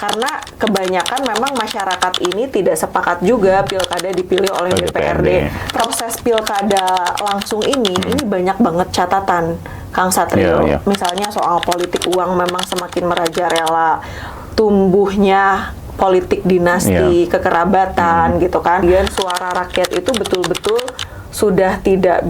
Karena kebanyakan memang masyarakat ini tidak sepakat juga pilkada dipilih oleh DPRD. Proses pilkada langsung ini banyak banget catatan, Kang Satrio. Misalnya soal politik uang memang semakin merajalela, tumbuhnya politik dinasti, kekerabatan gitu kan. Dan suara rakyat itu betul-betul sudah tidak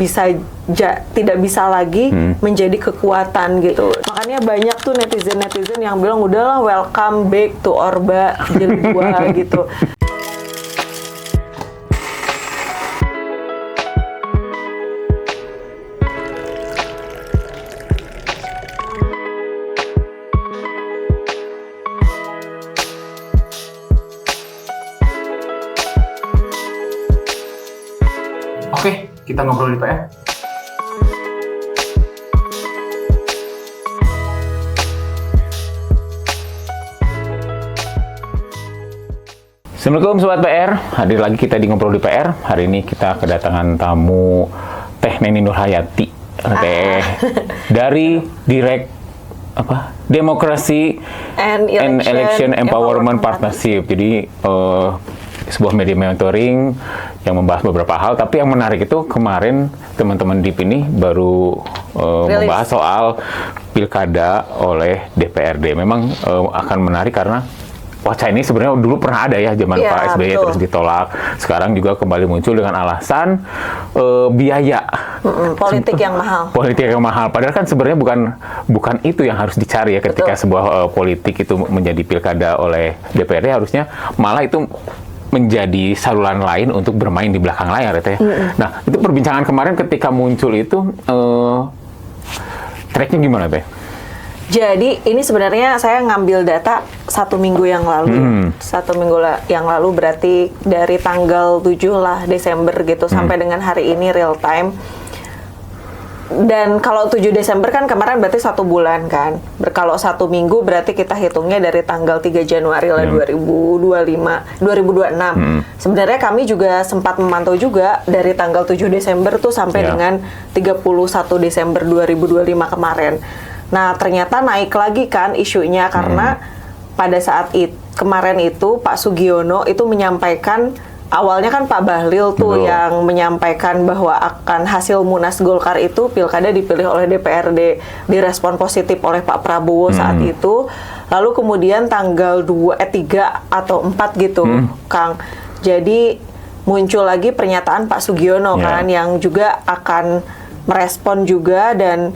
bisa lagi menjadi kekuatan gitu. Makanya banyak tuh netizen yang bilang udahlah welcome back to Orba Jilid 2 gitu. Oke, kita ngobrol di PR. Assalamualaikum Sobat PR, hadir lagi kita di Ngobrol di PR. Hari ini kita kedatangan tamu Teh Neni Nurhayati, dari Direct Demokrasi and Election Empowerment Partnership. Jadi sebuah media monitoring yang membahas beberapa hal, tapi yang menarik itu kemarin teman-teman DIP ini baru membahas soal pilkada oleh DPRD. Memang akan menarik karena wacana ini sebenarnya dulu pernah ada ya zaman Pak SBY, terus ditolak. Sekarang juga kembali muncul dengan alasan biaya. Politik yang mahal. Politik yang mahal. Padahal kan sebenarnya bukan itu yang harus dicari ya ketika sebuah politik itu menjadi pilkada oleh DPRD. Harusnya malah itu menjadi saluran lain untuk bermain di belakang layar ya. Nah, itu perbincangan kemarin ketika muncul itu tracknya gimana Teh? Jadi ini sebenarnya saya ngambil data 1 minggu yang lalu. 1 minggu yang lalu berarti dari tanggal 7 lah Desember gitu sampai dengan hari ini real time. Dan kalau 7 Desember kan kemarin berarti 1 bulan kan. Kalau 1 minggu berarti kita hitungnya dari tanggal 3 Januari lah 2026. Sebenarnya kami juga sempat memantau juga dari tanggal 7 Desember tuh sampai dengan 31 Desember 2025 kemarin. Nah, ternyata naik lagi kan isunya karena pada saat kemarin itu Pak Sugiono itu menyampaikan, awalnya kan Pak Bahlil tuh yang menyampaikan bahwa akan hasil Munas Golkar itu pilkada dipilih oleh DPRD, direspon positif oleh Pak Prabowo saat itu. Lalu kemudian tanggal 3 atau 4 gitu, Kang. Jadi muncul lagi pernyataan Pak Sugiono kan yang juga akan merespon juga dan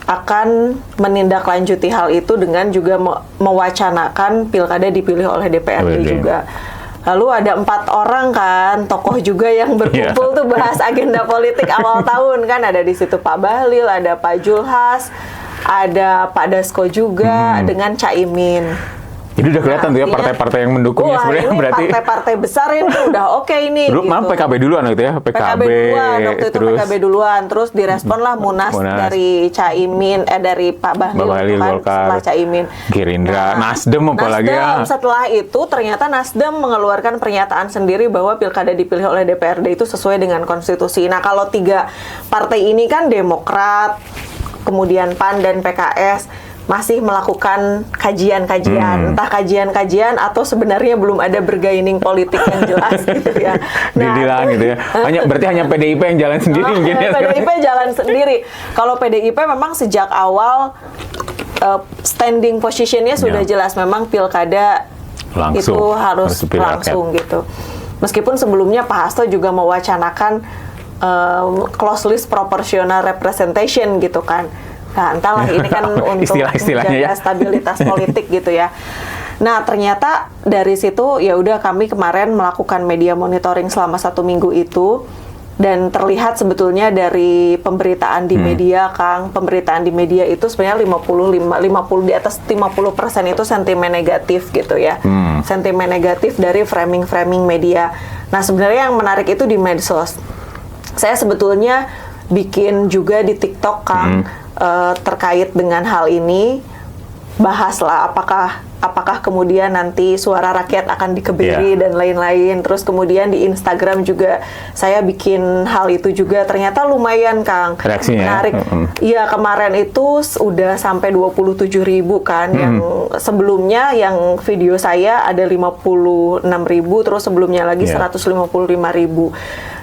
akan menindaklanjuti hal itu dengan juga mewacanakan pilkada dipilih oleh DPRD juga. Lalu ada 4 orang kan, tokoh juga yang berkumpul tuh bahas agenda politik awal tahun kan. Ada di situ Pak Bahlil, ada Pak Julhas, ada Pak Dasko juga dengan Caimin. Jadi udah kelihatan tuh ya partai-partai yang mendukungnya sebenarnya berarti partai-partai besar ini udah oke ini. Dulu gitu. PKB duluan gitu ya, PKB duluan, waktu itu terus PKB duluan, terus direspon lah Munas dari Caimin, dari Pak Bahlil kan, setelah Caimin. Gerindra, Nasdem apalagi ya. Setelah itu ternyata Nasdem mengeluarkan pernyataan sendiri bahwa pilkada dipilih oleh DPRD itu sesuai dengan konstitusi. Nah, kalau 3 partai ini kan Demokrat, kemudian PAN dan PKS masih melakukan kajian-kajian, entah kajian-kajian atau sebenarnya belum ada bergaining politik yang jelas gitu ya. Nah, gitu ya. Berarti hanya PDIP yang jalan sendiri mungkin ya. PDIP jalan sendiri. Kalau PDIP memang sejak awal standing positionnya sudah jelas, memang pilkada itu harus langsung gitu. Meskipun sebelumnya Pak Hasto juga mewacanakan close list proportional representation gitu kan. Nah, entahlah ini kan untuk menjaga stabilitas politik gitu ya. Nah, ternyata dari situ ya udah kami kemarin melakukan media monitoring selama 1 minggu itu, dan terlihat sebetulnya dari pemberitaan di media, Kang, pemberitaan di media itu sebenarnya 50 di atas 50% itu sentimen negatif gitu ya. Sentimen negatif dari framing media. Nah, sebenarnya yang menarik itu di medsos. Saya sebetulnya bikin juga di TikTok, Kang, terkait dengan hal ini, bahaslah apakah apakah kemudian nanti suara rakyat akan dikebiri dan lain-lain. Terus kemudian di Instagram juga saya bikin hal itu juga, ternyata lumayan Kang. Reaksinya menarik. Iya, kemarin itu udah sampai 27.000 kan. Yang sebelumnya yang video saya ada 56.000, terus sebelumnya lagi 155.000.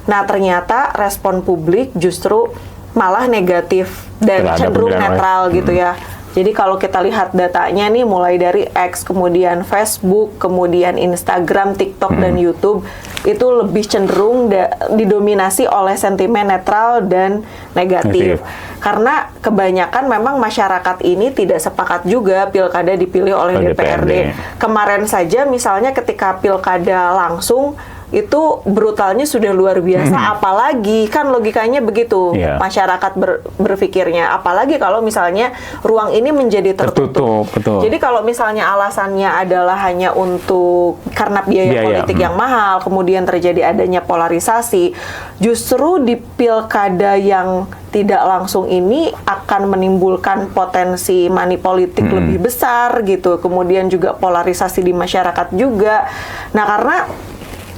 Nah, ternyata respon publik justru malah negatif dan cenderung netral gitu ya. Jadi kalau kita lihat datanya nih mulai dari X, kemudian Facebook, kemudian Instagram, TikTok, dan YouTube, itu lebih cenderung didominasi oleh sentimen netral dan negatif. Karena kebanyakan memang masyarakat ini tidak sepakat juga pilkada dipilih oleh DPRD. Kemarin saja misalnya ketika pilkada langsung, itu brutalnya sudah luar biasa, apalagi kan logikanya begitu masyarakat berpikirnya, apalagi kalau misalnya ruang ini menjadi tertutup. Betul. Jadi kalau misalnya alasannya adalah hanya untuk karena biaya politik yang mahal, kemudian terjadi adanya polarisasi, justru di pilkada yang tidak langsung ini akan menimbulkan potensi money politik lebih besar gitu, kemudian juga polarisasi di masyarakat juga. Nah, karena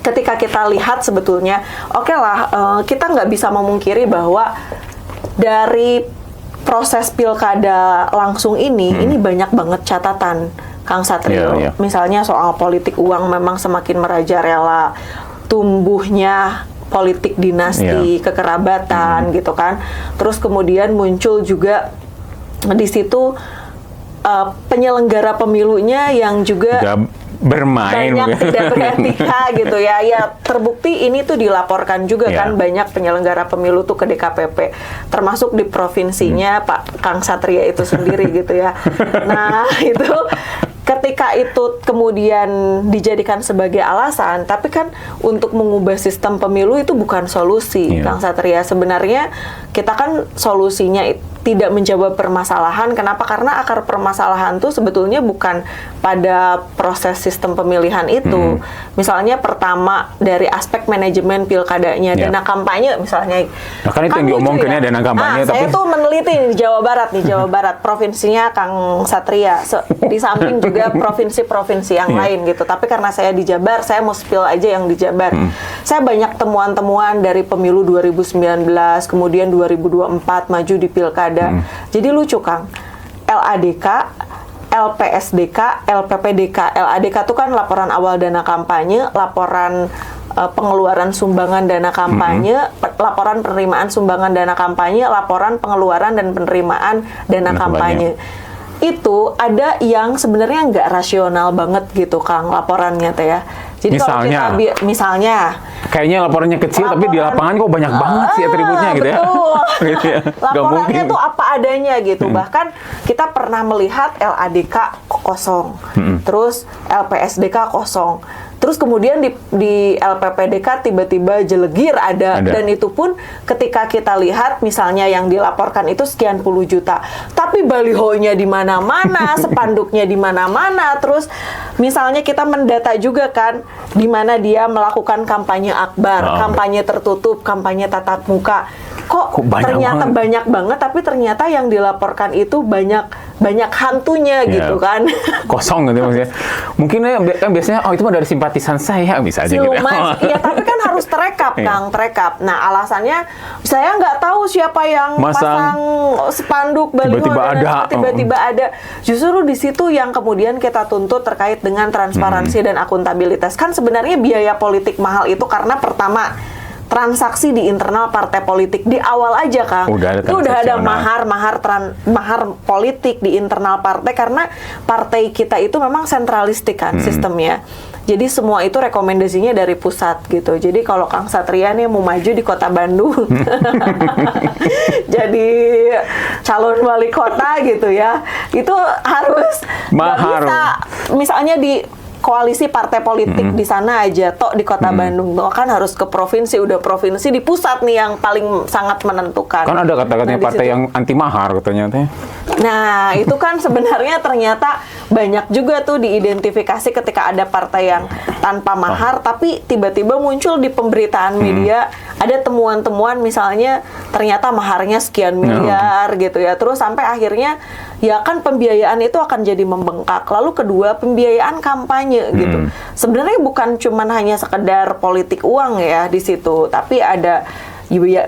ketika kita lihat sebetulnya, kita nggak bisa memungkiri bahwa dari proses pilkada langsung ini banyak banget catatan, Kang Satrio. Misalnya soal politik uang memang semakin merajalela, tumbuhnya politik dinasti, kekerabatan gitu kan. Terus kemudian muncul juga di situ penyelenggara pemilunya yang juga bermain banyak tidak beretika gitu ya. Ya terbukti ini tuh dilaporkan juga kan banyak penyelenggara pemilu tuh ke DKPP, termasuk di provinsinya Pak Kang Satria itu sendiri gitu ya. Nah itu ketika itu kemudian dijadikan sebagai alasan, tapi kan untuk mengubah sistem pemilu itu bukan solusi, Kang Satria. Sebenarnya kita kan solusinya tidak menjawab permasalahan. Kenapa? Karena akar permasalahan itu sebetulnya bukan pada proses sistem pemilihan itu. Misalnya pertama dari aspek manajemen pilkadanya, dana kampanye misalnya. Nah, kan itu yang diomonginnya dana kampanye. Saya tuh meneliti di Jawa Barat provinsinya Kang Satria. Di samping juga provinsi-provinsi yang lain gitu. Tapi karena saya di Jabar, saya mau spill aja yang di Jabar. Saya banyak temuan-temuan dari pemilu 2019, kemudian 2024 maju di pilkada. Jadi lucu Kang, LADK, LPSDK, LPPDK. LADK itu kan laporan awal dana kampanye, laporan pengeluaran sumbangan dana kampanye, laporan penerimaan sumbangan dana kampanye, laporan pengeluaran dan penerimaan dana kampanye. Itu ada yang sebenarnya nggak rasional banget gitu Kang laporannya teh ya. Jadi misalnya kayaknya laporannya kecil tapi di lapangan kok banyak banget sih atributnya gitu ya. Gitu ya. Laporannya tuh apa adanya gitu. Bahkan kita pernah melihat LADK kosong. Terus LPSDK kosong. Terus kemudian di LPPDK tiba-tiba jelegir ada. Dan itu pun ketika kita lihat misalnya yang dilaporkan itu sekian puluh juta. Tapi balihonya di mana-mana, spanduknya di mana-mana. Terus misalnya kita mendata juga kan di mana dia melakukan kampanye akbar, kampanye tertutup, kampanye tatap muka. Kok ternyata banyak banget, tapi ternyata yang dilaporkan itu banyak hantunya gitu kan. Kosong gitu maksudnya. Mungkin kan biasanya itu mah dari simpatisan saya bisa aja gitu. Iya, tapi kan harus terekap Kang, terekap. Nah, alasannya saya nggak tahu siapa yang pasang spanduk baliho tiba-tiba ada. Justru di situ yang kemudian kita tuntut terkait dengan transparansi dan akuntabilitas. Kan sebenarnya biaya politik mahal itu karena pertama transaksi di internal partai politik di awal aja Kang. Itu udah ada mahar politik di internal partai karena partai kita itu memang sentralistik kan sistemnya. Jadi semua itu rekomendasinya dari pusat gitu. Jadi kalau Kang Satria nih mau maju di Kota Bandung jadi calon wali kota gitu ya, itu harus mahar. Bisa misalnya di koalisi partai politik di sana aja, tok di Kota Bandung, tok kan harus ke provinsi, udah provinsi di pusat nih yang paling sangat menentukan. Kan ada kata-katanya partai yang anti mahar katanya. Nah, itu kan sebenarnya ternyata banyak juga tuh diidentifikasi ketika ada partai yang tanpa mahar, tapi tiba-tiba muncul di pemberitaan media ada temuan-temuan misalnya ternyata maharnya sekian miliar gitu ya, terus sampai akhirnya ya kan pembiayaan itu akan jadi membengkak. Lalu kedua, pembiayaan kampanye gitu. Sebenarnya bukan cuman hanya sekedar politik uang ya di situ, tapi ada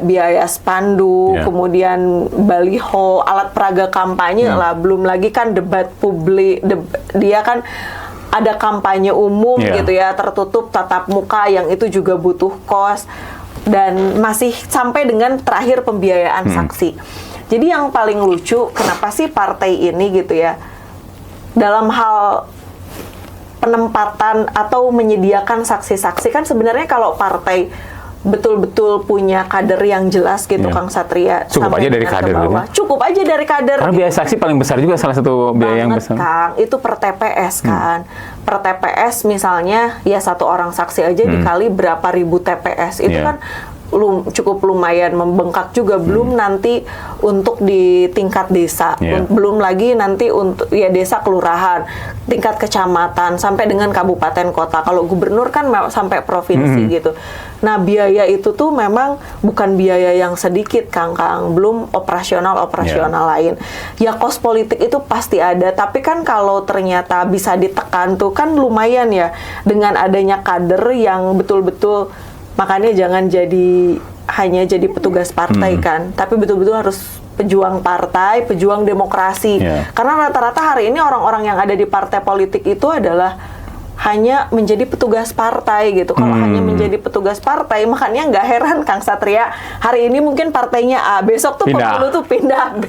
biaya spanduk, kemudian baliho, alat peraga kampanye lah, belum lagi kan debat publik, dia kan ada kampanye umum gitu ya, tertutup tatap muka yang itu juga butuh kos, dan masih sampai dengan terakhir pembiayaan saksi. Jadi yang paling lucu, kenapa sih partai ini gitu ya, dalam hal penempatan atau menyediakan saksi-saksi, kan sebenarnya kalau partai betul-betul punya kader yang jelas gitu, Kang Satria. Cukup aja dari kader gitu. Cukup aja dari kader. Karena biaya saksi paling besar juga, salah satu biaya yang besar. Kang, itu per TPS kan. Per TPS misalnya, ya satu orang saksi aja dikali berapa ribu TPS. Itu kan cukup lumayan membengkak juga, belum nanti untuk di tingkat desa, belum lagi nanti untuk ya desa kelurahan, tingkat kecamatan sampai dengan kabupaten kota. Kalau gubernur kan sampai provinsi gitu. Nah, biaya itu tuh memang bukan biaya yang sedikit, Kang, belum operasional lain. Ya kos politik itu pasti ada, tapi kan kalau ternyata bisa ditekan tuh kan lumayan ya, dengan adanya kader yang betul-betul. Makanya jangan hanya jadi petugas partai kan, tapi betul-betul harus pejuang partai, pejuang demokrasi. Karena rata-rata hari ini orang-orang yang ada di partai politik itu adalah hanya menjadi petugas partai gitu. Kalau hanya menjadi petugas partai, makanya nggak heran Kang Satria, hari ini mungkin partainya A, besok tuh pemilu tuh pindah B,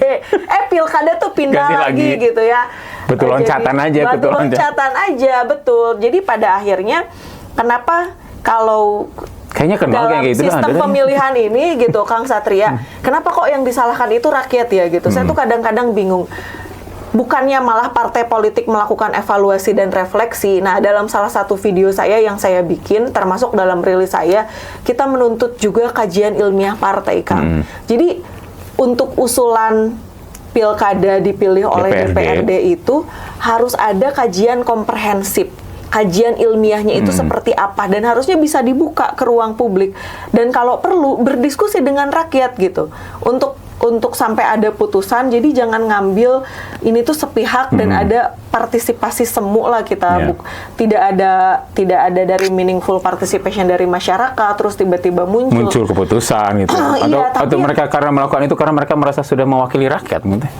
pilkada tuh pindah lagi gitu ya. Betul loncatan aja. Betul loncatan aja, betul. Jadi pada akhirnya, kenapa kalau kayaknya kenal dalam kayak gitu sistem pemilihan ini gitu, Kang Satria, kenapa kok yang disalahkan itu rakyat ya gitu? Saya tuh kadang-kadang bingung. Bukannya malah partai politik melakukan evaluasi dan refleksi. Nah, dalam salah satu video saya yang saya bikin, termasuk dalam rilis saya, kita menuntut juga kajian ilmiah partai, Kang. Jadi untuk usulan pilkada dipilih oleh DPRD itu harus ada kajian komprehensif. Kajian ilmiahnya itu seperti apa, dan harusnya bisa dibuka ke ruang publik, dan kalau perlu berdiskusi dengan rakyat gitu untuk sampai ada putusan. Jadi jangan ngambil ini tuh sepihak dan ada partisipasi semu lah kita. Tidak ada dari meaningful participation dari masyarakat, terus tiba-tiba muncul keputusan gitu. Atau mereka karena melakukan itu karena mereka merasa sudah mewakili rakyat mungkin.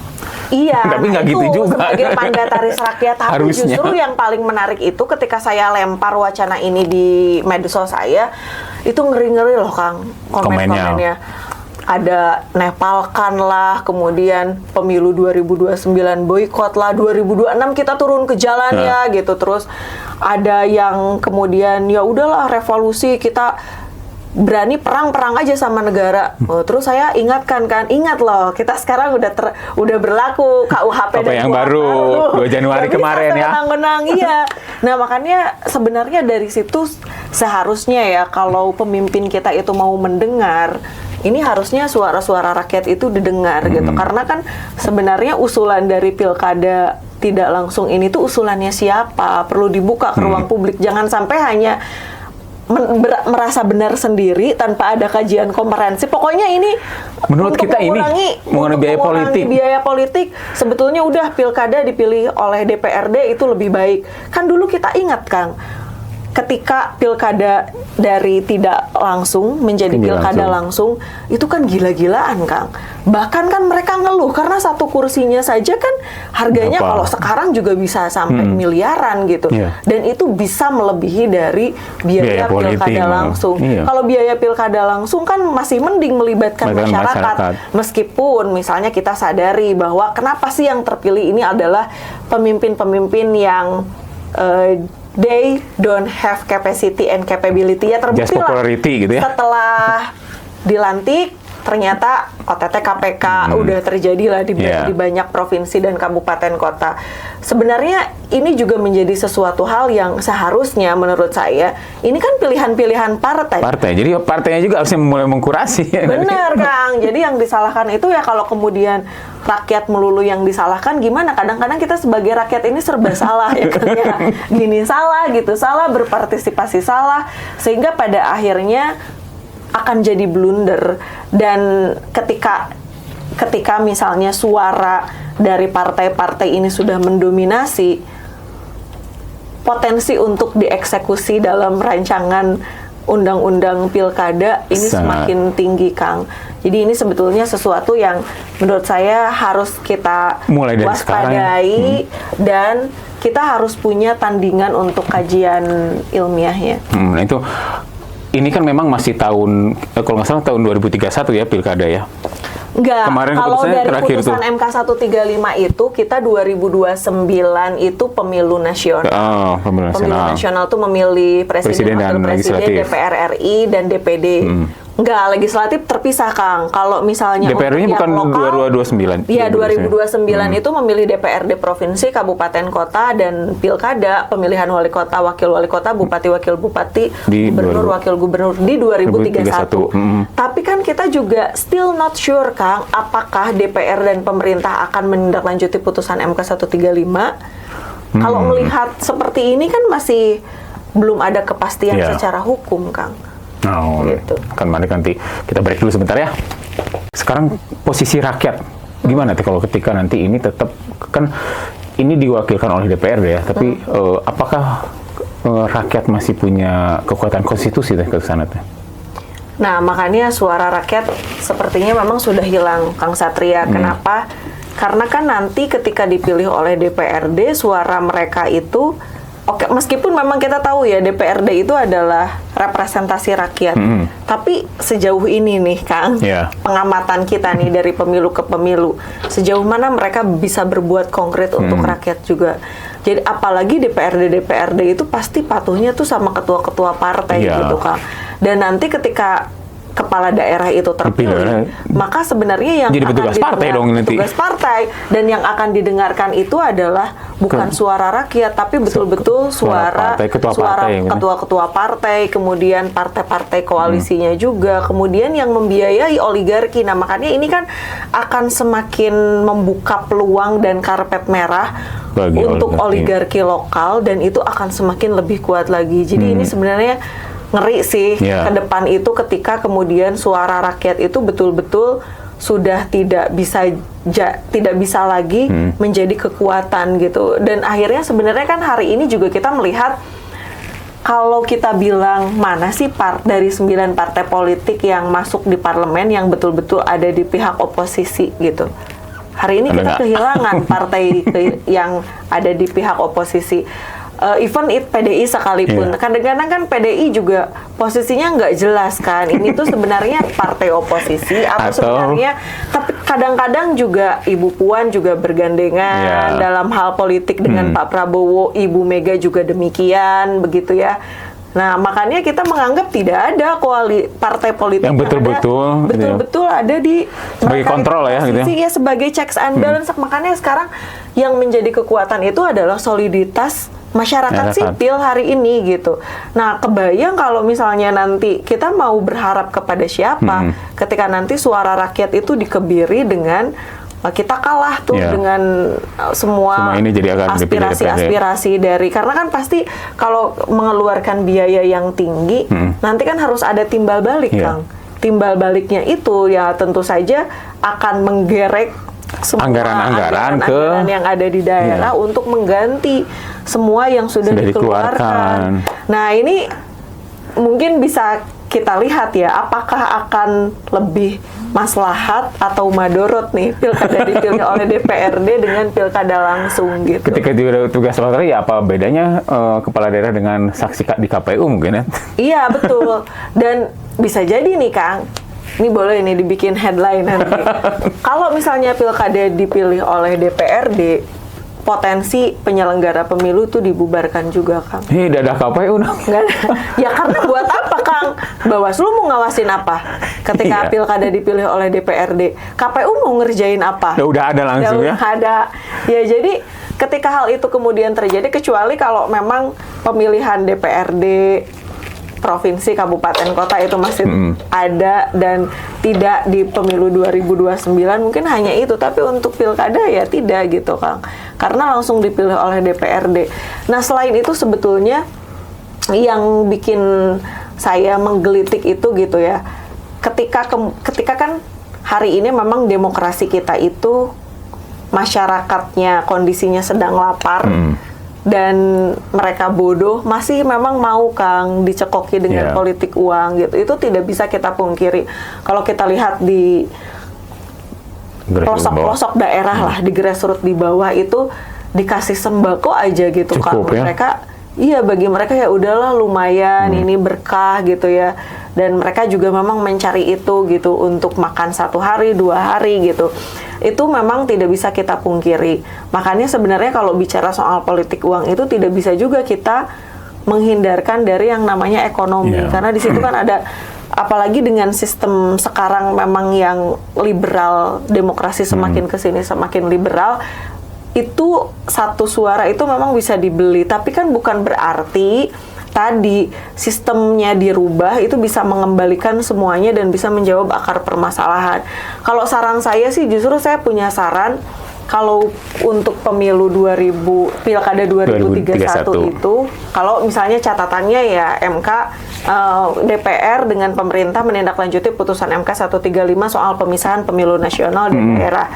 Iya, tapi nggak gitu juga. Sebagai mandataris rakyat, tapi justru yang paling menarik itu ketika saya lempar wacana ini di medsos saya, itu ngeri-ngeri loh, Kang, komen-komennya. Ada nepalkan lah, kemudian pemilu 2029 boykot lah, 2026 kita turun ke jalan ya gitu. Terus ada yang kemudian ya udahlah revolusi, kita berani perang aja sama negara. Terus saya ingatkan kan, ingat loh, kita sekarang udah berlaku KUHP yang baru 2 Januari kemarin ya. Menang-menang, iya. Nah, makanya sebenarnya dari situ seharusnya ya, kalau pemimpin kita itu mau mendengar, ini harusnya suara-suara rakyat itu didengar gitu. Karena kan sebenarnya usulan dari pilkada tidak langsung ini tuh usulannya siapa, perlu dibuka ke ruang publik. Jangan sampai hanya merasa benar sendiri tanpa ada kajian komprehensif. Pokoknya ini menurut kita ini mengenai biaya politik sebetulnya udah pilkada dipilih oleh DPRD itu lebih baik. Kan dulu kita ingat, Kang, ketika pilkada dari tidak langsung menjadi pilkada langsung, itu kan gila-gilaan, Kang. Bahkan kan mereka ngeluh karena satu kursinya saja kan harganya kalau sekarang juga bisa sampai miliaran gitu. Dan itu bisa melebihi dari biaya pilkada langsung. Kalau biaya pilkada langsung kan masih mending melibatkan masyarakat. Meskipun misalnya kita sadari bahwa kenapa sih yang terpilih ini adalah pemimpin-pemimpin yang they don't have capacity and capability. Ya terbukti lah gitu ya. Setelah dilantik, ternyata OTT KPK udah terjadi lah di banyak provinsi dan kabupaten kota. Sebenarnya ini juga menjadi sesuatu hal yang seharusnya menurut saya, ini kan pilihan-pilihan partai. Jadi partainya juga harusnya mulai mengkurasi. Benar, Kang. Jadi yang disalahkan itu ya kalau kemudian rakyat melulu yang disalahkan, gimana? Kadang-kadang kita sebagai rakyat ini serba salah ya, Kang, ya. Gini salah, gitu salah, berpartisipasi salah, sehingga pada akhirnya akan jadi blunder. Dan ketika ketika misalnya suara dari partai-partai ini sudah mendominasi, potensi untuk dieksekusi dalam rancangan undang-undang pilkada ini semakin tinggi, Kang. Jadi ini sebetulnya sesuatu yang menurut saya harus kita mulai dari waspadai dan kita harus punya tandingan untuk kajian ilmiahnya. Nah itu, ini kan memang masih tahun, kalau nggak salah tahun 2031 ya pilkada ya. Enggak, Kemarin kalau dari terakhir putusan tuh. MK 135 itu kita 2029 itu pemilu nasional. Oh, pemilu nasional. Nasional tuh memilih presiden, wakil dan presiden, legislatif. DPR RI dan DPD. Enggak, legislatif terpisah, Kang. Kalau misalnya DPR-nya untuk bukan yang lokal, 2029. Iya, 2029 itu memilih DPRD provinsi, kabupaten kota dan pilkada, pemilihan wali kota, wakil wali kota, bupati, wakil bupati, Di gubernur, wakil gubernur di 2031. Tapi kan kita juga still not sure, Kang, apakah DPR dan pemerintah akan menindaklanjuti putusan MK 135. Kalau melihat seperti ini kan masih belum ada kepastian secara hukum, Kang. Oh, Gitu. Kan mari nanti kita break dulu sebentar ya. Sekarang posisi rakyat gimana tuh kalau ketika nanti ini tetap kan ini diwakilkan oleh DPR ya, tapi apakah rakyat masih punya kekuatan konstitusi ke sana tuh? Nah, makanya suara rakyat sepertinya memang sudah hilang, Kang Satria. Kenapa? Karena kan nanti ketika dipilih oleh DPRD, suara mereka itu oke, meskipun memang kita tahu ya DPRD itu adalah representasi rakyat. Tapi sejauh ini nih, Kang, pengamatan kita nih dari pemilu ke pemilu, sejauh mana mereka bisa berbuat konkret untuk rakyat juga. Jadi apalagi DPRD itu pasti patuhnya tuh sama ketua-ketua partai gitu, Kang. Dan nanti ketika kepala daerah itu terpilih, maka sebenarnya yang jadi petugas partai dong nanti. Petugas partai, dan yang akan didengarkan itu adalah bukan suara rakyat, tapi betul-betul suara ketua-ketua partai, kemudian partai-partai koalisinya juga, kemudian yang membiayai oligarki. Nah, makanya ini kan akan semakin membuka peluang dan karpet merah bagi untuk oligarki lokal, dan itu akan semakin lebih kuat lagi. Jadi ini sebenarnya ngeri sih ke depan itu ketika kemudian suara rakyat itu betul-betul sudah tidak bisa lagi menjadi kekuatan gitu. Dan akhirnya sebenarnya kan hari ini juga kita melihat, kalau kita bilang mana sih dari 9 partai politik yang masuk di parlemen yang betul-betul ada di pihak oposisi gitu. Hari ini kita kehilangan partai yang ada di pihak oposisi. Even PDI sekalipun, kadang-kadang kan PDI juga posisinya nggak jelas kan. Ini tuh sebenarnya partai oposisi atau sebenarnya, tapi kadang-kadang juga Ibu Puan juga bergandengan dalam hal politik dengan Pak Prabowo, Ibu Mega juga demikian, begitu ya. Nah, makanya kita menganggap tidak ada partai politik yang betul-betul ada di sebagai kontrol ya, gitu ya, sebagai checks and balance. Makanya sekarang yang menjadi kekuatan itu adalah soliditas masyarakat sipil hari ini gitu. Nah, kebayang kalau misalnya nanti kita mau berharap kepada siapa ketika nanti suara rakyat itu dikebiri dengan kita kalah tuh dengan semua ini jadi aspirasi dari, karena kan pasti kalau mengeluarkan biaya yang tinggi nanti kan harus ada timbal balik, Kang. Timbal baliknya itu ya tentu saja akan menggerek semua anggaran yang ada di daerah untuk mengganti semua yang sudah dikeluarkan. Nah, ini mungkin bisa kita lihat ya, apakah akan lebih maslahat atau madorot nih pilkada dipilih oleh DPRD dengan pilkada langsung gitu. Ketika tugas partai ya apa bedanya kepala daerah dengan saksi di KPU mungkin ya? Iya, betul. Dan bisa jadi nih, Kang, ini boleh nih dibikin headline nanti. Kalau misalnya pilkada dipilih oleh DPRD, potensi penyelenggara pemilu itu dibubarkan juga, Kang. Dadah KPU dong. Ya karena buat apa, Kang? Bawaslu mau ngawasin apa? Ketika pilkada dipilih oleh DPRD, KPU mau ngerjain apa? Udah ada langsung ya? Ada. Ya, jadi ketika hal itu kemudian terjadi, kecuali kalau memang pemilihan DPRD provinsi, kabupaten, kota itu masih ada dan tidak di pemilu 2029, mungkin hanya itu. Tapi untuk pilkada ya tidak gitu, Kang. Karena langsung dipilih oleh DPRD. Nah, selain itu sebetulnya yang bikin saya menggelitik itu gitu ya, ketika kan hari ini memang demokrasi kita itu masyarakatnya kondisinya sedang lapar dan mereka bodoh, masih memang mau Kang dicekoki dengan politik uang gitu. Itu tidak bisa kita pungkiri. Kalau kita lihat di pelosok-pelosok daerah lah, di grassroots di bawah itu dikasih sembako aja gitu. Cukup, Kang. Mereka iya, bagi mereka ya udahlah lumayan, ini berkah gitu ya. Dan mereka juga memang mencari itu gitu untuk makan 1 hari, 2 hari gitu. Itu memang tidak bisa kita pungkiri. Makanya sebenarnya kalau bicara soal politik uang itu tidak bisa juga kita menghindarkan dari yang namanya ekonomi. Karena di situ kan ada, apalagi dengan sistem sekarang memang yang liberal, demokrasi semakin kesini semakin liberal, itu satu suara itu memang bisa dibeli, tapi kan bukan berarti tadi sistemnya dirubah itu bisa mengembalikan semuanya dan bisa menjawab akar permasalahan. Kalau saran saya sih justru saya punya saran, kalau untuk pemilu Pilkada 2031 itu, kalau misalnya catatannya ya MK, DPR dengan pemerintah menindaklanjuti putusan MK 135 soal pemisahan pemilu nasional dan daerah.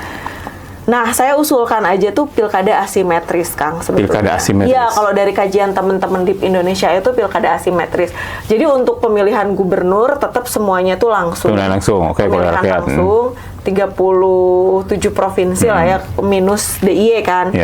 Nah, saya usulkan aja tuh pilkada asimetris, Kang, sebetulnya. Pilkada asimetris. Iya, kalau dari kajian teman-teman di Indonesia itu pilkada asimetris. Jadi untuk pemilihan gubernur tetap semuanya tuh langsung. Langsung, oke, kalau pemilihan langsung, 37 provinsi lah ya, minus DIY kan.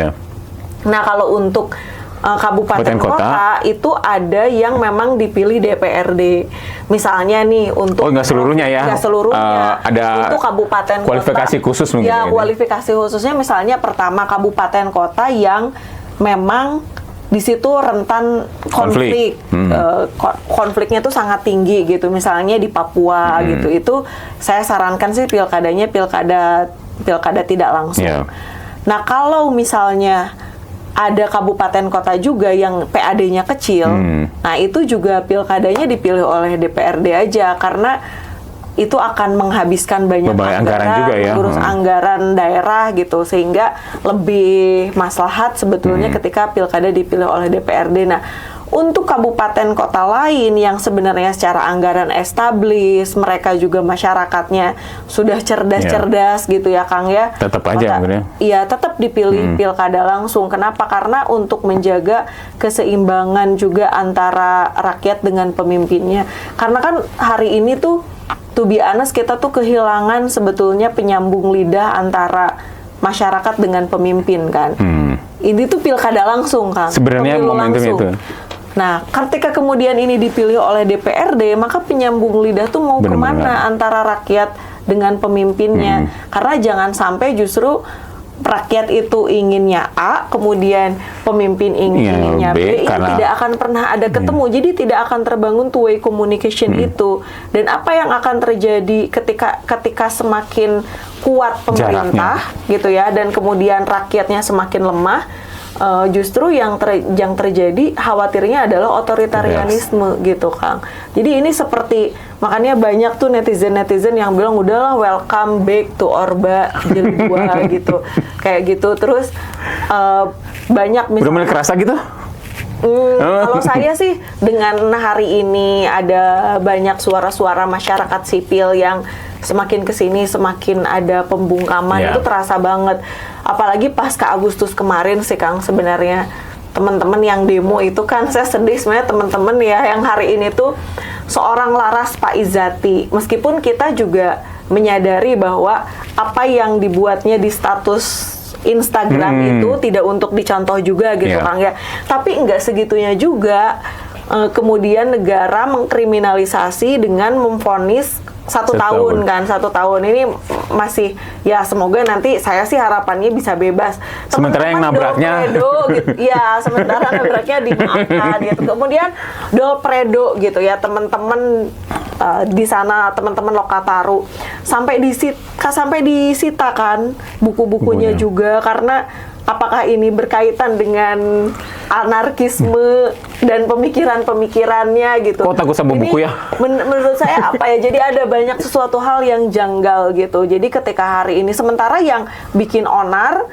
Nah, kalau untuk kabupaten kota itu ada yang memang dipilih DPRD. Misalnya nih untuk nggak seluruhnya ya. Nggak seluruhnya. Ada untuk kabupaten kualifikasi kota, khusus mungkin. Ya, kualifikasi khususnya misalnya pertama kabupaten kota yang memang di situ rentan konflik. Konfliknya tuh sangat tinggi gitu. Misalnya di Papua gitu. Itu saya sarankan sih pilkadanya pilkada tidak langsung. Nah, kalau misalnya ada kabupaten kota juga yang PAD-nya kecil, nah itu juga pilkadanya dipilih oleh DPRD aja, karena itu akan menghabiskan banyak anggaran juga ya, mengurus anggaran daerah gitu, sehingga lebih maslahat sebetulnya ketika pilkada dipilih oleh DPRD. Nah, untuk kabupaten kota lain yang sebenarnya secara anggaran establis, mereka juga masyarakatnya sudah cerdas-cerdas gitu ya Kang ya. Tetap aja sebenarnya. Iya, tetap dipilih pilkada langsung. Kenapa? Karena untuk menjaga keseimbangan juga antara rakyat dengan pemimpinnya. Karena kan hari ini tuh, to be honest, kita tuh kehilangan sebetulnya penyambung lidah antara masyarakat dengan pemimpin kan. Ini tuh pilkada langsung Kang. Sebenarnya momentum itu. Nah, ketika kemudian ini dipilih oleh DPRD, maka penyambung lidah tuh mau kemana antara rakyat dengan pemimpinnya. Karena jangan sampai justru rakyat itu inginnya A, kemudian pemimpin inginnya B, itu tidak akan pernah ada ketemu. Jadi tidak akan terbangun two-way communication itu. Dan apa yang akan terjadi ketika semakin kuat pemerintah gitu ya, dan kemudian rakyatnya semakin lemah, justru yang terjadi khawatirnya adalah otoritarianisme gitu Kang. Jadi ini seperti, makanya banyak tuh netizen yang bilang udahlah welcome back to Orba Jilid 2 gitu. Kayak gitu. Terus banyak misalnya, benar-benar kerasa gitu? Kalau saya sih dengan hari ini ada banyak suara-suara masyarakat sipil yang semakin kesini semakin ada pembungkaman, itu terasa banget. Apalagi pasca Agustus kemarin sih Kang, sebenarnya teman-teman yang demo itu kan saya sedih sebenarnya, teman-teman ya yang hari ini tuh seorang Laras Pak Izzati. Meskipun kita juga menyadari bahwa apa yang dibuatnya di status Instagram itu tidak untuk dicontoh juga gitu Kang ya. Tapi enggak segitunya juga kemudian negara mengkriminalisasi dengan memvonis 1 tahun kan. 1 tahun ini masih, ya semoga nanti saya sih harapannya bisa bebas. Sementara yang nabraknya gitu. Ya, sementara nabraknya dimaafkan gitu. Kemudian Dolpredo gitu ya, teman-teman di sana, teman-teman Lokataru sampai disita kan buku-bukunya juga, karena apakah ini berkaitan dengan anarkisme dan pemikiran-pemikirannya gitu. Kok takut sama buku ya? Menurut saya apa ya, jadi ada banyak sesuatu hal yang janggal gitu. Jadi ketika hari ini, sementara yang bikin onar,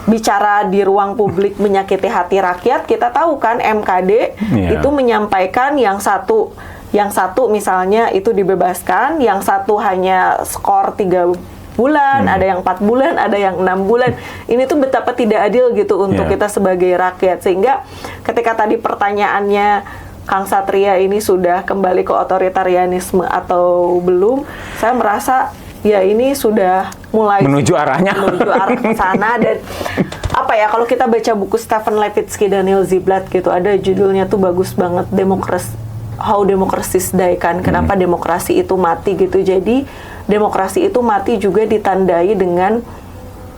bicara di ruang publik menyakiti hati rakyat, kita tahu kan MKD itu menyampaikan yang satu yang satu misalnya itu dibebaskan, yang satu hanya skor 3 bulan, ada yang 4 bulan, ada yang 6 bulan. Ini tuh betapa tidak adil gitu untuk kita sebagai rakyat. Sehingga ketika tadi pertanyaannya Kang Satria ini sudah kembali ke otoritarianisme atau belum, saya merasa ya ini sudah mulai menuju arahnya, menuju arah ke sana. Dan apa ya, kalau kita baca buku Stephen Levitsky dan Neil Ziblatt gitu, ada judulnya tuh bagus banget, How Democracies Die kan, kenapa demokrasi itu mati gitu. Jadi demokrasi itu mati juga ditandai dengan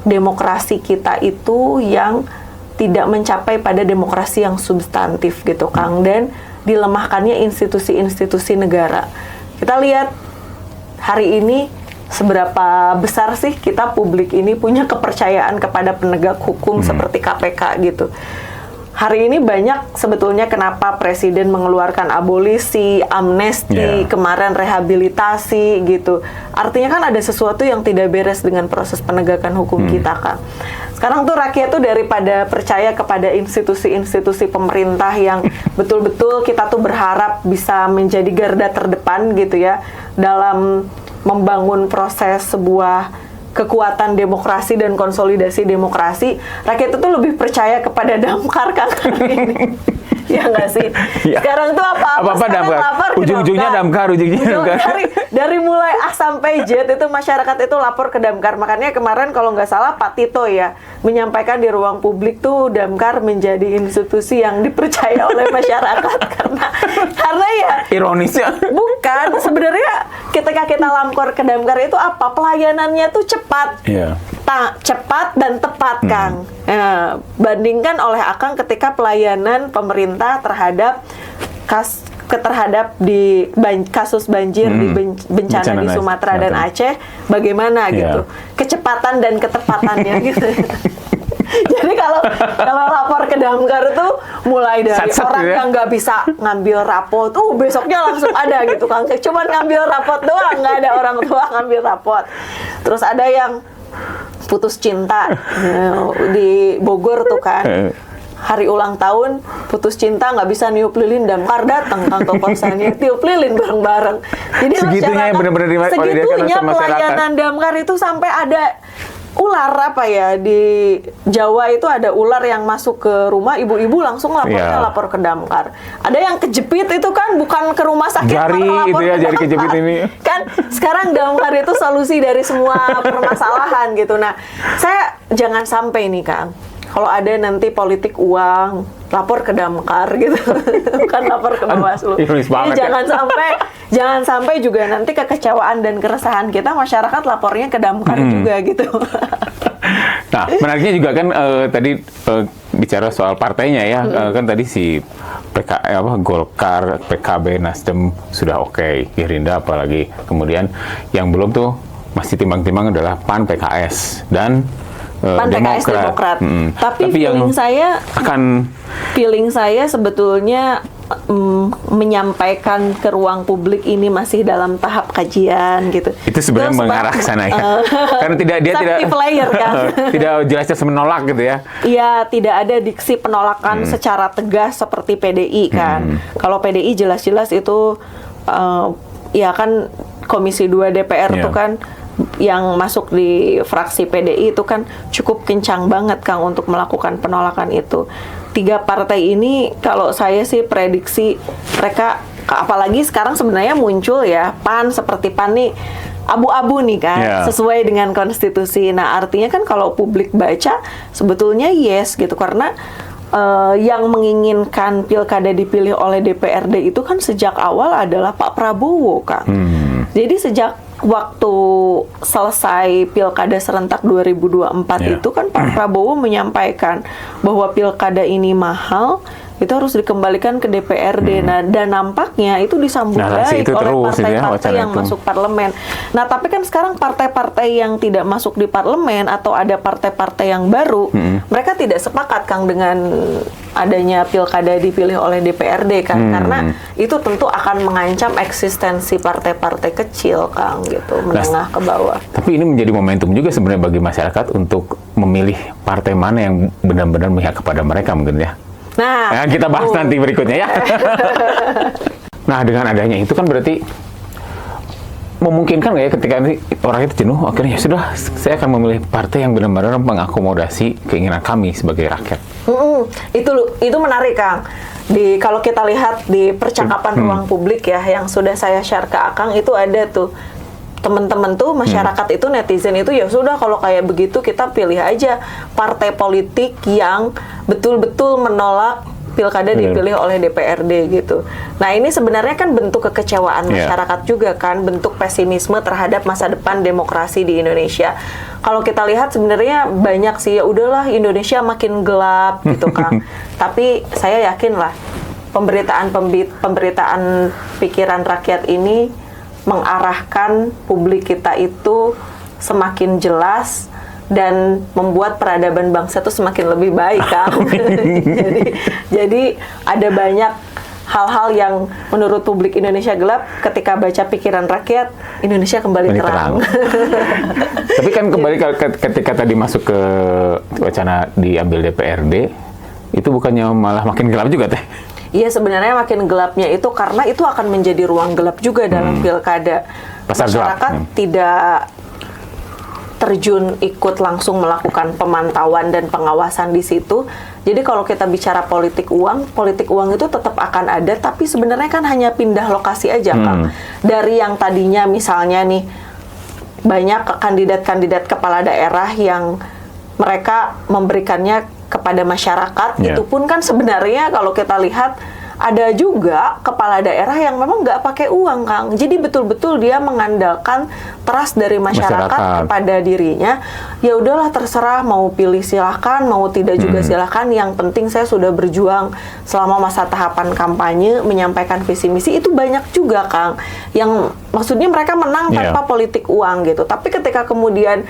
demokrasi kita itu yang tidak mencapai pada demokrasi yang substantif gitu Kang, dan dilemahkannya institusi-institusi negara. Kita lihat hari ini seberapa besar sih kita publik ini punya kepercayaan kepada penegak hukum seperti KPK gitu. Hari ini banyak sebetulnya kenapa Presiden mengeluarkan abolisi, amnesti, kemarin rehabilitasi gitu. Artinya kan ada sesuatu yang tidak beres dengan proses penegakan hukum kita kan. Sekarang tuh rakyat tuh daripada percaya kepada institusi-institusi pemerintah yang betul-betul kita tuh berharap bisa menjadi garda terdepan gitu ya dalam membangun proses sebuah kekuatan demokrasi dan konsolidasi demokrasi, rakyat itu lebih percaya kepada Damkar kan ini. Ya nggak sih? Ya. Sekarang tuh apa-apa Damkar. lapor ke Ujung-ujungnya Damkar, dari mulai A sampai Z itu masyarakat itu lapor ke Damkar. Makanya kemarin kalau nggak salah Pak Tito ya menyampaikan di ruang publik tuh Damkar menjadi institusi yang dipercaya oleh masyarakat karena ya ironisnya bukan, sebenarnya ketika kita lapor ke Damkar itu apa, pelayanannya tuh cepat. Cepat dan tepat, Kang. Bandingkan oleh Akang ketika pelayanan pemerintah terhadap kasus banjir di bencana di Sumatera dan Aceh, bagaimana gitu, kecepatan dan ketepatannya gitu. Jadi kalau lapor ke Damkar itu mulai dari orang yang nggak bisa ngambil rapot, besoknya langsung ada gitu Kang. Cuman ngambil rapot doang, nggak ada orang tua ngambil rapot. Terus ada yang putus cinta di Bogor tuh kan, hari ulang tahun putus cinta nggak bisa niup lilin, Damkar datang kantor kosannya tiup lilin bareng-bareng. Jadi segitunya benar-benar segitunya pelayanan Damkar itu sampai ada ular apa ya, di Jawa itu ada ular yang masuk ke rumah ibu-ibu langsung lapor ke Damkar. Ada yang kejepit itu kan bukan ke rumah sakit, jari itu ya, jari kejepit ini kan. Sekarang Damkar itu solusi dari semua permasalahan gitu. Nah, saya jangan sampai nih Kang, kalau ada nanti politik uang lapor ke Damkar gitu, bukan lapor ke Bawaslu. Jadi jangan sampai juga nanti kekecewaan dan keresahan kita masyarakat lapornya ke Damkar juga gitu. Nah, menariknya juga kan tadi bicara soal partainya ya, kan tadi si Golkar, PKB, Nasdem sudah oke, Gerindra apalagi. Kemudian yang belum tuh masih timbang-timbang adalah PAN, PKS dan PAN, PKS, Demokrat. Tapi feeling saya sebetulnya menyampaikan ke ruang publik ini masih dalam tahap kajian gitu. Itu sebenarnya mengarah ke sana ya. Karena dia tidak player kan. Tidak jelasnya menolak gitu ya. Iya, tidak ada diksi penolakan secara tegas seperti PDI kan. Kalau PDI jelas-jelas itu ya kan Komisi 2 DPR itu kan yang masuk di fraksi PDI itu kan cukup kencang banget Kang untuk melakukan penolakan itu. 3 partai ini kalau saya sih prediksi mereka, apalagi sekarang sebenarnya muncul ya PAN, seperti PAN nih abu-abu nih kan, sesuai dengan konstitusi. Nah artinya kan kalau publik baca sebetulnya yes gitu, karena yang menginginkan pilkada dipilih oleh DPRD itu kan sejak awal adalah Pak Prabowo Kang. Jadi sejak waktu selesai pilkada serentak 2024 itu kan Pak Prabowo menyampaikan bahwa pilkada ini mahal, itu harus dikembalikan ke DPRD. Nah, dan nampaknya itu disambut baik oleh partai-partai yang masuk parlemen. Nah, tapi kan sekarang partai-partai yang tidak masuk di parlemen atau ada partai-partai yang baru, mereka tidak sepakat Kang dengan adanya pilkada dipilih oleh DPRD kan, karena itu tentu akan mengancam eksistensi partai-partai kecil Kang gitu, menengah ke bawah. Tapi ini menjadi momentum juga sebenarnya bagi masyarakat untuk memilih partai mana yang benar-benar memihak kepada mereka mungkin ya. Nah, kita bahas nanti berikutnya ya. Nah, dengan adanya itu kan berarti memungkinkan nggak ya ketika nanti orang itu jenuh, akhirnya ya sudah, saya akan memilih partai yang benar-benar mengakomodasi keinginan kami sebagai rakyat. Itu menarik, Kang. Kalau kita lihat di percakapan ruang publik ya, yang sudah saya share ke Akang, itu ada tuh teman-teman tuh masyarakat itu, netizen itu, ya sudah kalau kayak begitu kita pilih aja partai politik yang betul-betul menolak pilkada dipilih oleh DPRD gitu. Nah, ini sebenarnya kan bentuk kekecewaan masyarakat juga kan, bentuk pesimisme terhadap masa depan demokrasi di Indonesia. Kalau kita lihat sebenarnya banyak sih, ya udahlah Indonesia makin gelap gitu kan. Tapi saya yakin lah pemberitaan pikiran rakyat ini mengarahkan publik kita itu semakin jelas dan membuat peradaban bangsa itu semakin lebih baik, Kang. jadi ada banyak hal-hal yang menurut publik Indonesia gelap, ketika baca pikiran rakyat, Indonesia kembali terang. Tapi kan kembali ketika tadi masuk ke wacana diambil DPRD, itu bukannya malah makin gelap juga, Teh? Iya, sebenarnya makin gelapnya itu karena itu akan menjadi ruang gelap juga dalam pilkada. Masyarakat tidak terjun ikut langsung melakukan pemantauan dan pengawasan di situ. Jadi kalau kita bicara politik uang itu tetap akan ada, tapi sebenarnya kan hanya pindah lokasi aja, Kang. Dari yang tadinya misalnya nih banyak kandidat-kandidat kepala daerah yang mereka memberikannya kepada masyarakat, itu pun kan sebenarnya kalau kita lihat ada juga kepala daerah yang memang nggak pakai uang, Kang. Jadi betul-betul dia mengandalkan trust dari masyarakat kepada dirinya. Ya udahlah, terserah mau pilih silahkan, mau tidak juga silahkan. Yang penting saya sudah berjuang selama masa tahapan kampanye menyampaikan visi misi. Itu banyak juga, Kang. Yang maksudnya mereka menang tanpa politik uang gitu. Tapi ketika kemudian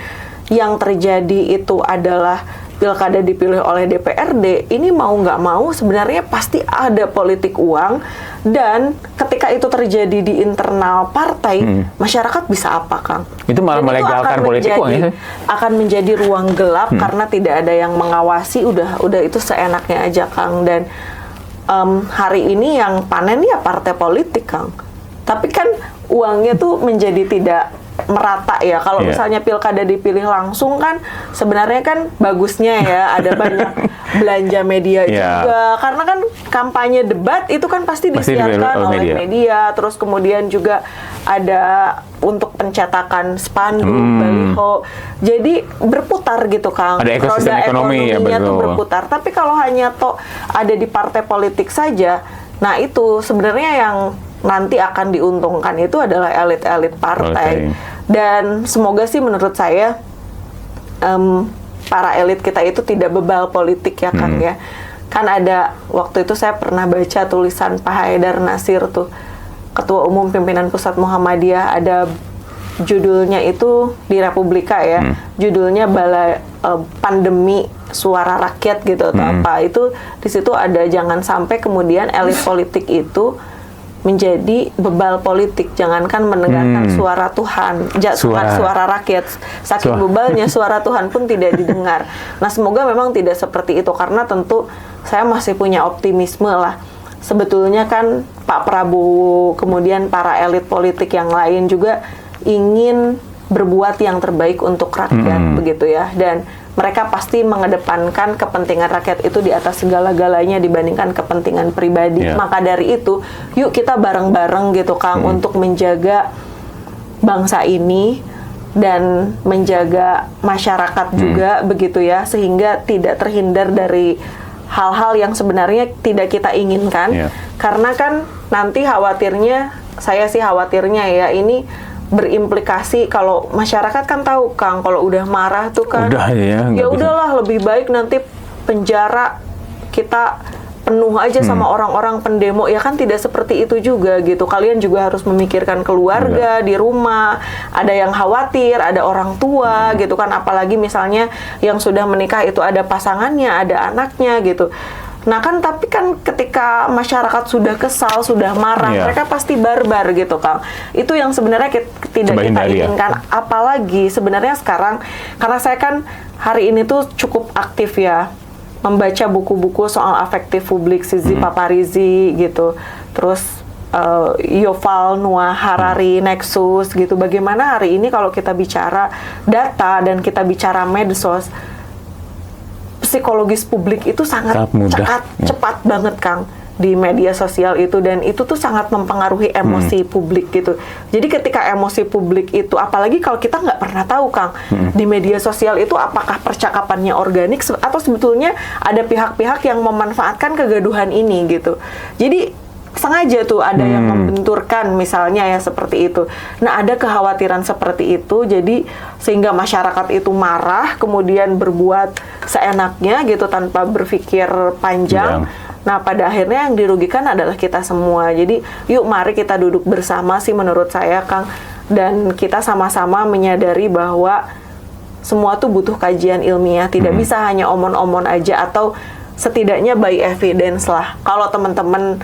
yang terjadi itu adalah pilkada dipilih oleh DPRD, ini mau nggak mau sebenarnya pasti ada politik uang, dan ketika itu terjadi di internal partai, masyarakat bisa apa, Kang? Itu malah melegalkan politik uang ya? Akan menjadi ruang gelap karena tidak ada yang mengawasi, udah itu seenaknya aja, Kang. Dan hari ini yang panen ya partai politik, Kang. Tapi kan uangnya tuh menjadi tidak merata ya. Kalau misalnya pilkada dipilih langsung kan sebenarnya kan bagusnya ya ada banyak belanja media juga, karena kan kampanye debat itu kan pasti disiarkan oleh media. Terus kemudian juga ada untuk pencetakan spanduk, baliho, jadi berputar gitu, Kang. Ada ekosistem ekonominya tuh berputar. Tapi kalau hanya ada di partai politik saja, nah itu sebenarnya yang nanti akan diuntungkan itu adalah elit-elit partai. Dan semoga sih menurut saya para elit kita itu tidak bebal politik ya, Kang ya. Kan ada waktu itu saya pernah baca tulisan Pak Haidar Nasir tuh, Ketua Umum Pimpinan Pusat Muhammadiyah, ada judulnya itu di Republika ya. Judulnya Pandemi Suara Rakyat gitu atau apa. Itu di situ ada jangan sampai kemudian elit politik itu menjadi bebal politik, jangankan mendengarkan suara Tuhan, suara rakyat, saking bebalnya suara Tuhan pun tidak didengar. Nah, semoga memang tidak seperti itu, karena tentu saya masih punya optimisme lah. Sebetulnya kan Pak Prabowo, kemudian para elit politik yang lain juga ingin berbuat yang terbaik untuk rakyat, begitu ya. Dan mereka pasti mengedepankan kepentingan rakyat itu di atas segala-galanya dibandingkan kepentingan pribadi. Maka dari itu, yuk kita bareng-bareng gitu, Kang, untuk menjaga bangsa ini dan menjaga masyarakat juga, begitu ya, sehingga tidak terhindar dari hal-hal yang sebenarnya tidak kita inginkan. Karena kan nanti saya sih khawatirnya ya, ini berimplikasi kalau masyarakat kan tahu, Kang, kalau udah marah tuh kan ya udahlah lebih baik nanti penjara kita penuh aja sama orang-orang pendemo. Ya kan tidak seperti itu juga gitu. Kalian juga harus memikirkan keluarga di rumah, ada yang khawatir, ada orang tua gitu kan, apalagi misalnya yang sudah menikah itu ada pasangannya, ada anaknya gitu. Nah kan, tapi kan ketika masyarakat sudah kesal, sudah marah, mereka pasti barbar gitu, Kang. Itu yang sebenarnya tidak kita inginkan. Apalagi sebenarnya sekarang, karena saya kan hari ini tuh cukup aktif ya, membaca buku-buku soal afektif publik, Sizi Paparizi gitu. Terus Yuval Noah Harari, Nexus gitu. Bagaimana hari ini kalau kita bicara data dan kita bicara medsos, psikologis publik itu sangat cepat banget, Kang, di media sosial itu, dan itu tuh sangat mempengaruhi emosi publik gitu. Jadi ketika emosi publik itu, apalagi kalau kita nggak pernah tahu, Kang, di media sosial itu apakah percakapannya organik atau sebetulnya ada pihak-pihak yang memanfaatkan kegaduhan ini gitu. Jadi sengaja tuh ada yang membenturkan misalnya ya seperti itu. Nah, ada kekhawatiran seperti itu, jadi sehingga masyarakat itu marah, kemudian berbuat seenaknya gitu tanpa berpikir panjang. Nah, pada akhirnya yang dirugikan adalah kita semua. Jadi, yuk mari kita duduk bersama sih menurut saya, Kang, dan kita sama-sama menyadari bahwa semua tuh butuh kajian ilmiah, tidak bisa hanya omon-omon aja, atau setidaknya by evidence lah. Kalau teman-teman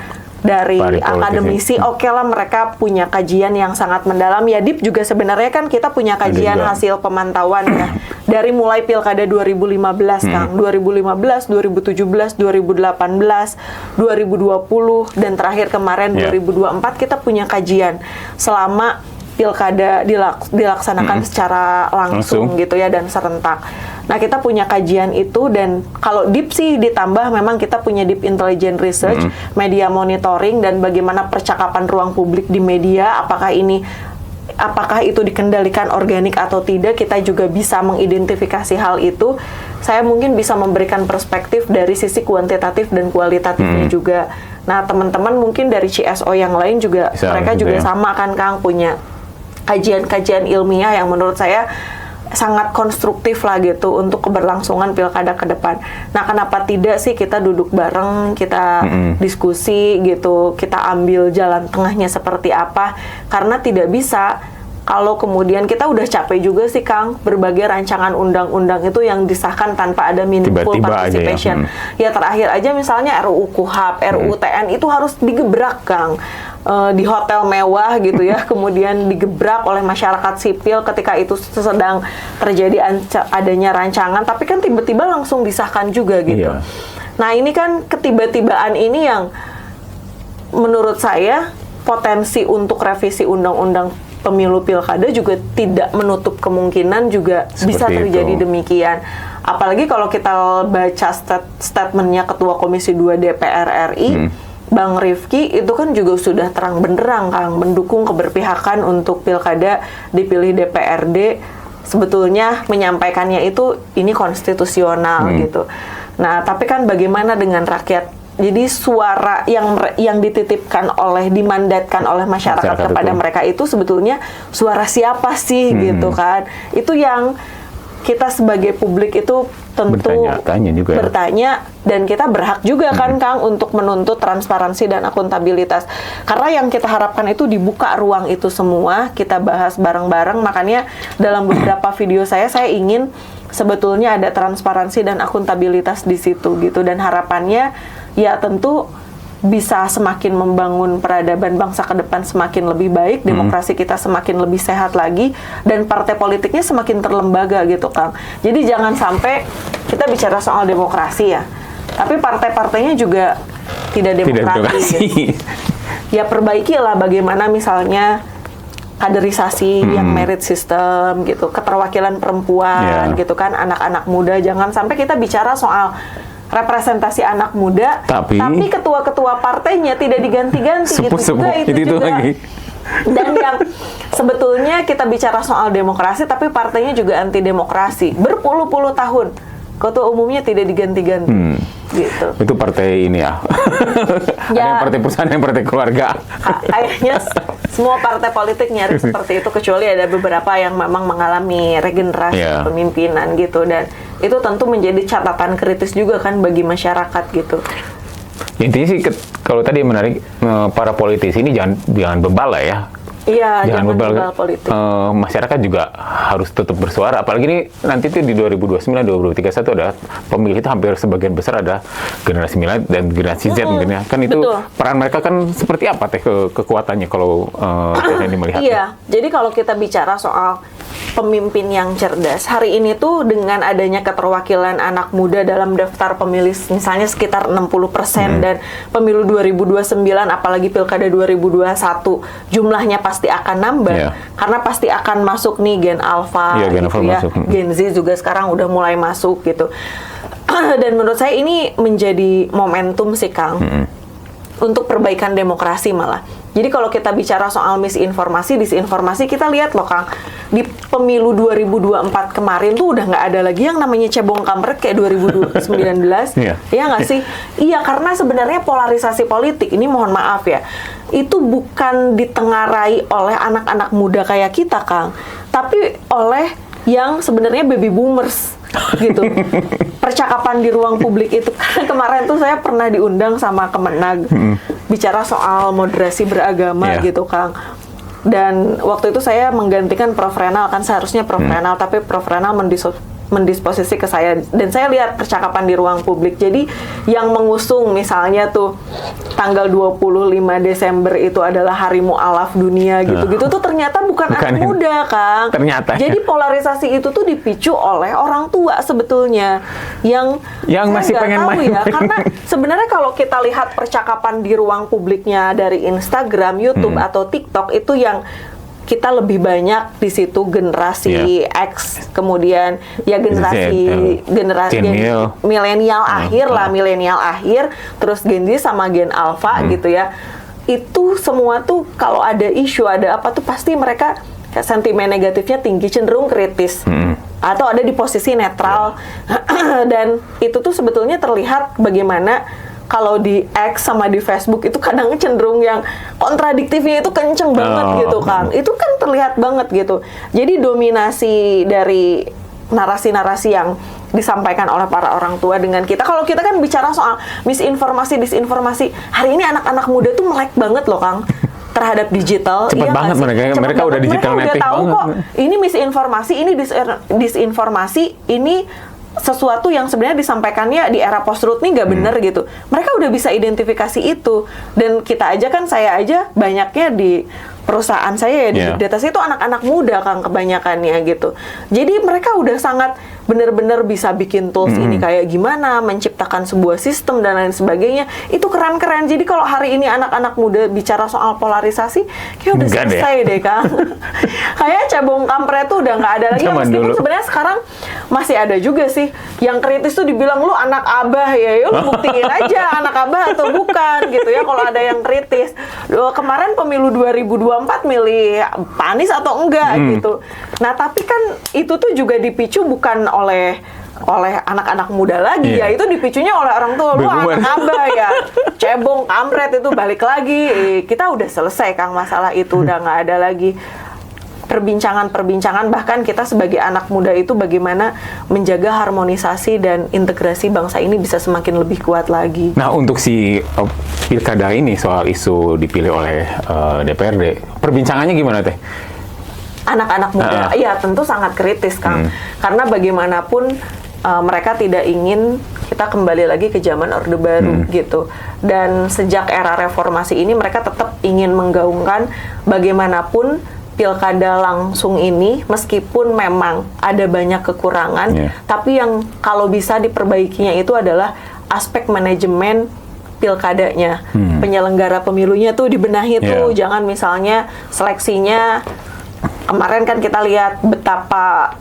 dari akademisi, oke lah mereka punya kajian yang sangat mendalam. Ya, DIP juga sebenarnya kan kita punya kajian hasil pemantauan ya. Dari mulai Pilkada 2015, Kang, 2015, 2017, 2018, 2020, dan terakhir kemarin 2024 kita punya kajian selama Pilkada dilaksanakan secara langsung gitu ya, dan serentak. Nah, kita punya kajian itu, dan kalau DIP sih ditambah memang kita punya Deep Intelligent Research, media monitoring, dan bagaimana percakapan ruang publik di media, apakah itu dikendalikan organik atau tidak, kita juga bisa mengidentifikasi hal itu. Saya mungkin bisa memberikan perspektif dari sisi kuantitatif dan kualitatifnya juga. Nah, teman-teman mungkin dari CSO yang lain juga, mereka juga sama kan, Kang, punya kajian-kajian ilmiah yang menurut saya sangat konstruktif lah gitu untuk keberlangsungan pilkada ke depan. Nah, kenapa tidak sih kita duduk bareng, kita diskusi gitu, kita ambil jalan tengahnya seperti apa? Karena tidak bisa kalau kemudian kita udah capek juga sih, Kang, berbagai rancangan undang-undang itu yang disahkan tanpa ada meaningful participation. Ya, terakhir aja misalnya RUU KUHP, RUU TN itu harus digebrak, Kang. Di hotel mewah gitu ya, kemudian digebrak oleh masyarakat sipil ketika itu sedang terjadi adanya rancangan, tapi kan tiba-tiba langsung disahkan juga gitu. Nah, ini kan ketiba-tibaan ini yang menurut saya potensi untuk revisi undang-undang pemilu pilkada juga tidak menutup kemungkinan juga bisa terjadi demikian. Apalagi kalau kita baca statementnya Ketua Komisi 2 DPR RI, Bang Rifki itu kan juga sudah terang benderang, Kang, mendukung keberpihakan untuk pilkada dipilih DPRD. Sebetulnya menyampaikannya itu ini konstitusional gitu. Nah, tapi kan bagaimana dengan rakyat? Jadi suara yang dititipkan dimandatkan oleh masyarakat kepada mereka itu sebetulnya suara siapa sih gitu kan? Itu yang kita sebagai publik itu tentu bertanya, dan kita berhak juga kan, Kang, untuk menuntut transparansi dan akuntabilitas. Karena yang kita harapkan itu dibuka ruang itu semua, kita bahas bareng-bareng. Makanya dalam beberapa video saya ingin sebetulnya ada transparansi dan akuntabilitas di situ gitu, dan harapannya ya tentu bisa semakin membangun peradaban bangsa ke depan semakin lebih baik, demokrasi kita semakin lebih sehat lagi, dan partai politiknya semakin terlembaga gitu, Kang. Jadi jangan sampai kita bicara soal demokrasi ya, tapi partai-partainya juga tidak demokratis. Gitu. Ya, perbaikilah bagaimana misalnya kaderisasi yang merit system gitu, keterwakilan perempuan gitu kan, anak-anak muda. Jangan sampai kita bicara soal representasi anak muda, tapi ketua-ketua partainya tidak diganti-ganti gitu juga, itu juga lagi. Dan yang sebetulnya kita bicara soal demokrasi, tapi partainya juga anti demokrasi berpuluh-puluh tahun, ketua umumnya tidak diganti-ganti gitu. Itu partai ini ya. Ada yang partai perusahaan, yang partai keluarga. Kayaknya semua partai politik nyaris seperti itu, kecuali ada beberapa yang memang mengalami regenerasi kepemimpinan gitu, dan itu tentu menjadi catatan kritis juga kan bagi masyarakat gitu. Intinya sih kalau tadi menarik, para politisi ini jangan bebal lah ya. Iya, jangan bebal politik. Masyarakat juga harus tetap bersuara. Apalagi ini nanti tuh di 2029, 2031 ada pemilih itu hampir sebagian besar ada generasi milenial dan generasi Z mungkin ya. Kan itu peran mereka kan seperti apa teh kekuatannya kalau ini melihat. Iya, jadi kalau kita bicara soal pemimpin yang cerdas. Hari ini tuh dengan adanya keterwakilan anak muda dalam daftar pemilih misalnya sekitar 60% dan pemilu 2029 apalagi pilkada 2021 jumlahnya pasti akan nambah karena pasti akan masuk nih Gen Alpha Gen gitu Alpha ya. masuk. Gen Z juga sekarang udah mulai masuk gitu. Dan menurut saya ini menjadi momentum sih Kang untuk perbaikan demokrasi malah. Jadi kalau kita bicara soal misinformasi, disinformasi, kita lihat loh Kang, di pemilu 2024 kemarin tuh udah nggak ada lagi yang namanya cebong kampret kayak 2019. Iya nggak sih? Iya, karena sebenarnya polarisasi politik, ini mohon maaf ya, itu bukan ditengarai oleh anak-anak muda kayak kita Kang, tapi oleh yang sebenarnya baby boomers gitu. Percakapan di ruang publik itu kemarin tuh saya pernah diundang sama Kemenag bicara soal moderasi beragama gitu Kang. Dan waktu itu saya menggantikan Prof. Renal, kan seharusnya Prof. Renal, tapi Prof. Renal mendisposisi ke saya, dan saya lihat percakapan di ruang publik. Jadi yang mengusung misalnya tuh tanggal 25 Desember itu adalah Hari Mu'alaf Dunia gitu-gitu tuh ternyata bukan anak muda Kang. Ternyata. Jadi polarisasi itu tuh dipicu oleh orang tua sebetulnya yang masih pengen main. Ya, karena sebenarnya kalau kita lihat percakapan di ruang publiknya dari Instagram, YouTube atau TikTok itu yang kita lebih banyak di situ generasi X, kemudian ya generasi milenial akhir lah, milenial akhir, terus Gen Z sama Gen Alpha gitu ya. Itu semua tuh kalau ada isu, ada apa tuh pasti mereka sentimen negatifnya tinggi, cenderung kritis. Atau ada di posisi netral. Dan itu tuh sebetulnya terlihat bagaimana kalau di X sama di Facebook itu kadang cenderung yang kontradiktifnya itu kenceng banget gitu Kang. Itu kan terlihat banget gitu. Jadi dominasi dari narasi-narasi yang disampaikan oleh para orang tua dengan kita. Kalau kita kan bicara soal misinformasi, disinformasi, hari ini anak-anak muda tuh melek banget loh Kang terhadap digital. Cepat banget mereka udah digital native banget. Mereka udah tahu kok ini misinformasi, ini disinformasi, ini sesuatu yang sebenarnya disampaikannya di era post-truth nih nggak bener gitu. Mereka udah bisa identifikasi itu. Dan kita aja kan, saya aja banyaknya di perusahaan saya ya, di data saya itu anak-anak muda Kang kebanyakannya gitu. Jadi mereka udah sangat bener-bener bisa bikin tools ini kayak gimana, menciptakan sebuah sistem dan lain sebagainya. Itu keren-keren. Jadi kalau hari ini anak-anak muda bicara soal polarisasi, kayak udah selesai deh Kang. Kayak cebong kampret tuh udah nggak ada lagi. Meskipun sebenarnya sekarang masih ada juga sih yang kritis tuh dibilang lu anak abah ya, lu buktiin aja anak abah atau bukan gitu ya kalau ada yang kritis. Kemarin pemilu 2024 milih Anies atau enggak gitu. Nah, tapi kan itu tuh juga dipicu bukan oleh anak-anak muda lagi ya, itu dipicunya oleh orang tua. Lu anak abah ya, cebong kampret itu balik lagi. Kita udah selesai Kang masalah itu, udah nggak ada lagi perbincangan, bahkan kita sebagai anak muda itu bagaimana menjaga harmonisasi dan integrasi bangsa ini bisa semakin lebih kuat lagi. Nah, untuk si pilkada ini soal isu dipilih oleh DPRD, perbincangannya gimana Teh? Anak-anak muda, ya tentu sangat kritis Kang, karena bagaimanapun mereka tidak ingin kita kembali lagi ke zaman Orde Baru gitu. Dan sejak era reformasi ini mereka tetap ingin menggaungkan bagaimanapun pilkada langsung ini, meskipun memang ada banyak kekurangan, tapi yang kalau bisa diperbaikinya itu adalah aspek manajemen pilkadanya. Penyelenggara pemilunya tuh dibenahi tuh, jangan misalnya seleksinya, kemarin kan kita lihat betapa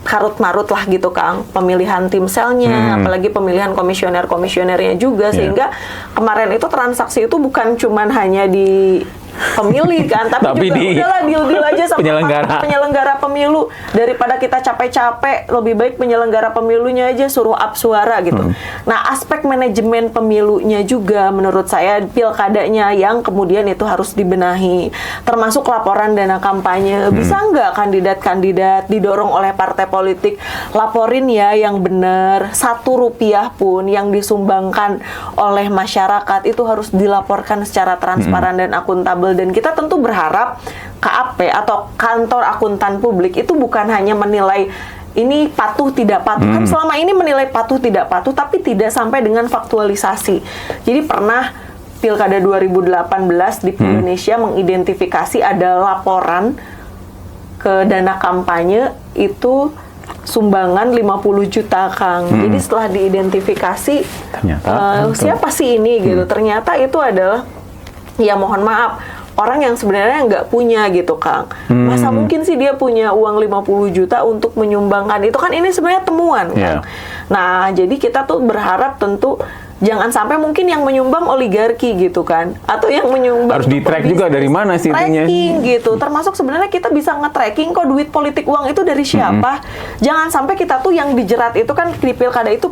karut-marut lah gitu Kang, pemilihan tim selnya, apalagi pemilihan komisioner-komisionernya juga, sehingga kemarin itu transaksi itu bukan cuman hanya di pemilih kan, tapi juga udahlah deal aja sama penyelenggara pemilu, daripada kita capek-capek lebih baik penyelenggara pemilunya aja suruh up suara gitu. Nah, aspek manajemen pemilunya juga menurut saya pilkadanya yang kemudian itu harus dibenahi, termasuk laporan dana kampanye. Bisa nggak kandidat-kandidat didorong oleh partai politik laporin ya yang benar, Rp1 pun yang disumbangkan oleh masyarakat itu harus dilaporkan secara transparan dan akuntabel. Dan kita tentu berharap KAP atau kantor akuntan publik itu bukan hanya menilai ini patuh tidak patuh, kan selama ini menilai patuh tidak patuh, tapi tidak sampai dengan faktualisasi. Jadi pernah Pilkada 2018 di Indonesia mengidentifikasi ada laporan ke dana kampanye itu sumbangan 50 juta, Kang. Jadi setelah diidentifikasi Ternyata siapa sih ini gitu. Ternyata itu adalah, ya mohon maaf, orang yang sebenarnya nggak punya gitu, Kang. Masa mungkin sih dia punya uang 50 juta untuk menyumbangkan? Itu kan ini sebenarnya temuan, Kang. Nah, jadi kita tuh berharap tentu jangan sampai mungkin yang menyumbang oligarki gitu kan, atau yang menyumbang harus di-track juga dari mana sih itunya. Tracking gitu, termasuk sebenarnya kita bisa nge-tracking kok duit politik uang itu dari siapa. Jangan sampai kita tuh yang dijerat itu kan di pilkada itu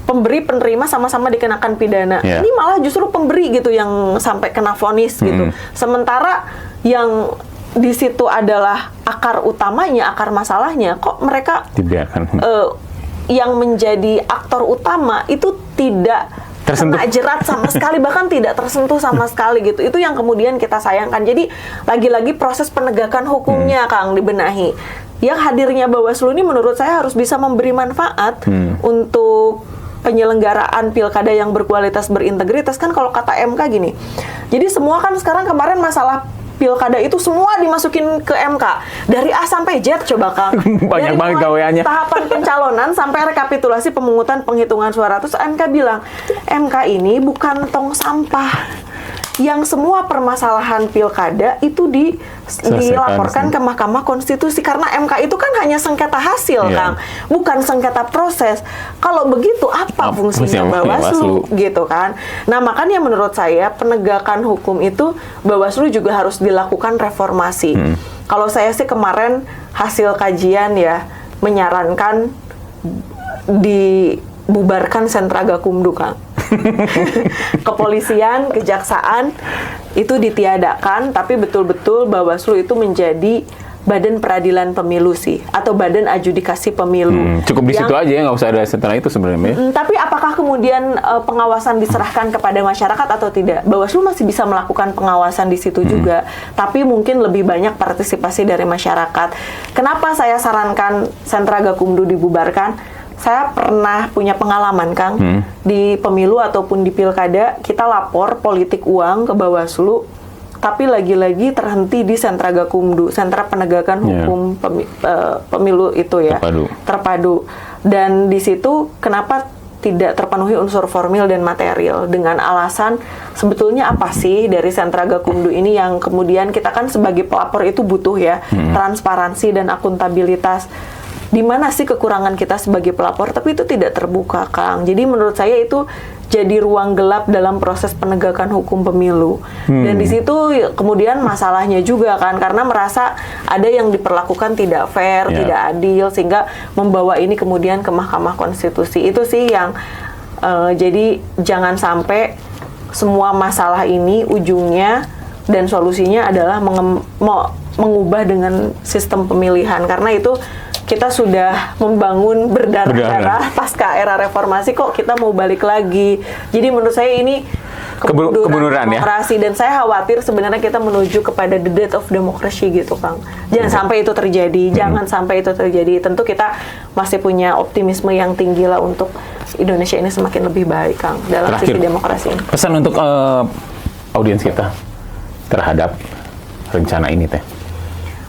pemberi penerima sama-sama dikenakan pidana. Ini malah justru pemberi gitu yang sampai kena vonis gitu. Sementara yang di situ adalah akar utamanya, akar masalahnya, kok mereka dibiarkan. Yang menjadi aktor utama itu tidak kena jerat sama sekali, bahkan tidak tersentuh sama sekali gitu. Itu yang kemudian kita sayangkan. Jadi lagi-lagi proses penegakan hukumnya, Kang, dibenahi. Yang hadirnya Bawaslu ini menurut saya harus bisa memberi manfaat untuk penyelenggaraan pilkada yang berkualitas, berintegritas. Kan kalau kata MK gini, jadi semua kan sekarang kemarin masalah pilkada itu semua dimasukin ke MK dari A sampai Z, coba Kang. Banyak banget gaweannya. Tahapan pencalonan sampai rekapitulasi pemungutan penghitungan suara, terus MK bilang MK ini bukan tong sampah. Yang semua permasalahan pilkada itu dilaporkan ke Mahkamah Konstitusi, karena MK itu kan hanya sengketa hasil, Kang, bukan sengketa proses. Kalau begitu apa fungsinya Bawaslu gitu kan? Nah, makanya menurut saya penegakan hukum itu Bawaslu juga harus dilakukan reformasi. Kalau saya sih kemarin hasil kajian ya menyarankan dibubarkan sentra Gakumdu, Kang. Kepolisian, kejaksaan itu ditiadakan, tapi betul-betul Bawaslu itu menjadi badan peradilan pemilu sih, atau badan adjudikasi pemilu. Cukup di situ aja ya, nggak usah ada sentra itu sebenarnya. Tapi apakah kemudian pengawasan diserahkan kepada masyarakat atau tidak? Bawaslu masih bisa melakukan pengawasan di situ juga, tapi mungkin lebih banyak partisipasi dari masyarakat. Kenapa saya sarankan sentra Gakumdu dibubarkan? Saya pernah punya pengalaman, Kang, di pemilu ataupun di pilkada, kita lapor politik uang ke Bawaslu, tapi lagi-lagi terhenti di sentra Gakumdu, sentra penegakan hukum pemilu itu ya, terpadu. Dan di situ kenapa tidak terpenuhi unsur formil dan material, dengan alasan sebetulnya apa sih dari sentra Gakumdu ini yang kemudian kita kan sebagai pelapor itu butuh ya transparansi dan akuntabilitas. Di mana sih kekurangan kita sebagai pelapor, tapi itu tidak terbuka, Kang. Jadi menurut saya itu jadi ruang gelap dalam proses penegakan hukum pemilu. Dan di situ kemudian masalahnya juga kan, karena merasa ada yang diperlakukan tidak fair, tidak adil, sehingga membawa ini kemudian ke Mahkamah Konstitusi. Itu sih yang jadi jangan sampai semua masalah ini ujungnya dan solusinya adalah mengubah dengan sistem pemilihan, karena itu kita sudah membangun berdarah-darah pasca era reformasi, kok kita mau balik lagi. Jadi menurut saya ini kemunduran demokrasi, dan saya khawatir sebenarnya kita menuju kepada the death of democracy gitu, Kang. Jangan sampai itu terjadi, jangan sampai itu terjadi. Tentu kita masih punya optimisme yang tinggi lah untuk Indonesia ini semakin lebih baik, Kang, dalam sisi demokrasi. Pesan untuk audiens kita terhadap rencana ini, Teh.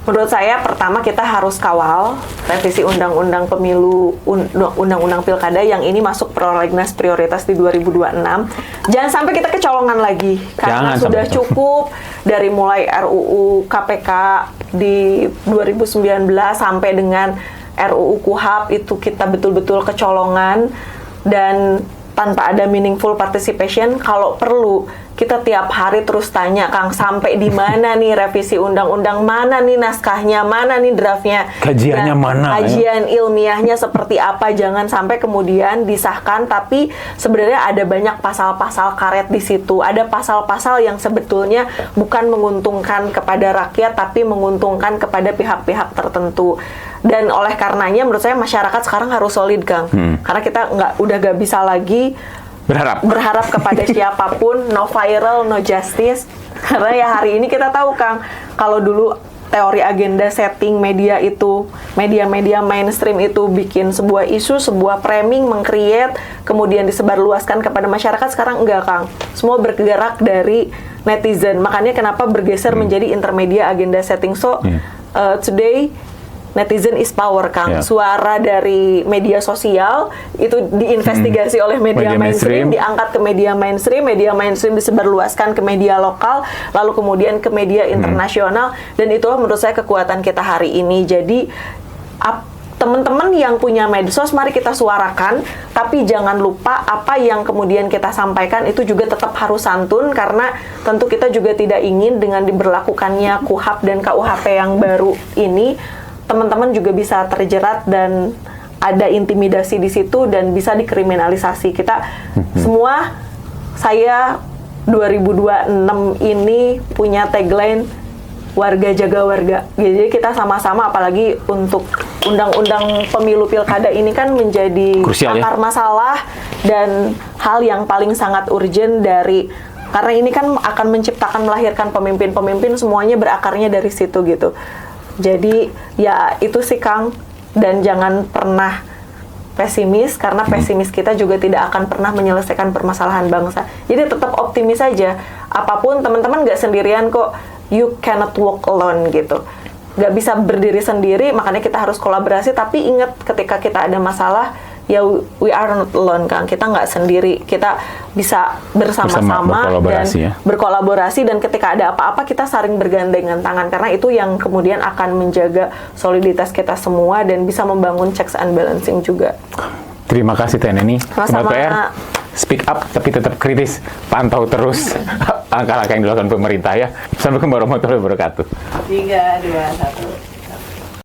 Menurut saya, pertama kita harus kawal revisi Undang-Undang Pemilu, Undang-Undang Pilkada yang ini masuk prolegnas prioritas di 2026. Jangan sampai kita kecolongan lagi, karena sudah cukup dari mulai RUU KPK di 2019 sampai dengan RUU KUHAP itu kita betul-betul kecolongan, dan tanpa ada meaningful participation. Kalau perlu kita tiap hari terus tanya, Kang, sampai di mana nih revisi undang-undang, mana nih naskahnya, mana nih draftnya, kajiannya mana, kajian ilmiahnya seperti apa. Jangan sampai kemudian disahkan tapi sebenarnya ada banyak pasal-pasal karet di situ, ada pasal-pasal yang sebetulnya bukan menguntungkan kepada rakyat tapi menguntungkan kepada pihak-pihak tertentu. Dan oleh karenanya menurut saya masyarakat sekarang harus solid, Kang, karena kita udah gak bisa lagi berharap kepada siapapun. No viral, no justice. Karena ya hari ini kita tahu, Kang, kalau dulu teori agenda setting media itu, media-media mainstream itu bikin sebuah isu, sebuah framing, meng-create, kemudian disebarluaskan kepada masyarakat. Sekarang enggak, Kang. Semua bergerak dari netizen. Makanya kenapa bergeser menjadi intermedia agenda setting. So, today netizen is power, Kang. Ya. Suara dari media sosial itu diinvestigasi oleh media mainstream, diangkat ke media mainstream disebarluaskan ke media lokal, lalu kemudian ke media internasional, dan itulah menurut saya kekuatan kita hari ini. Jadi teman-teman yang punya medsos, mari kita suarakan, tapi jangan lupa apa yang kemudian kita sampaikan itu juga tetap harus santun, karena tentu kita juga tidak ingin dengan diberlakukannya KUHP dan KUHP yang baru ini, teman-teman juga bisa terjerat dan ada intimidasi di situ dan bisa dikriminalisasi. Kita semua, saya 2026 ini punya tagline warga jaga warga. Jadi kita sama-sama, apalagi untuk undang-undang pemilu pilkada ini kan menjadi krusial, akar masalah dan hal yang paling sangat urgent karena ini kan akan menciptakan, melahirkan pemimpin-pemimpin, semuanya berakarnya dari situ gitu. Jadi ya itu sih, Kang, dan jangan pernah pesimis, karena pesimis kita juga tidak akan pernah menyelesaikan permasalahan bangsa. Jadi tetap optimis saja. Apapun, teman-teman nggak sendirian kok. You cannot walk alone gitu. Nggak bisa berdiri sendiri, makanya kita harus kolaborasi. Tapi ingat, ketika kita ada masalah, ya we are not alone, Kang. Kita nggak sendiri. Kita bisa bersama-sama dan berkolaborasi, dan ketika ada apa-apa kita saling bergandengan tangan, karena itu yang kemudian akan menjaga soliditas kita semua dan bisa membangun checks and balancing juga. Terima kasih Teh Neni. Sobat Sama-sama. PR, speak up tapi tetap kritis. Pantau terus langkah-langkah yang dilakukan pemerintah ya. Assalamualaikum warahmatullahi wabarakatuh. 3, 2, 1.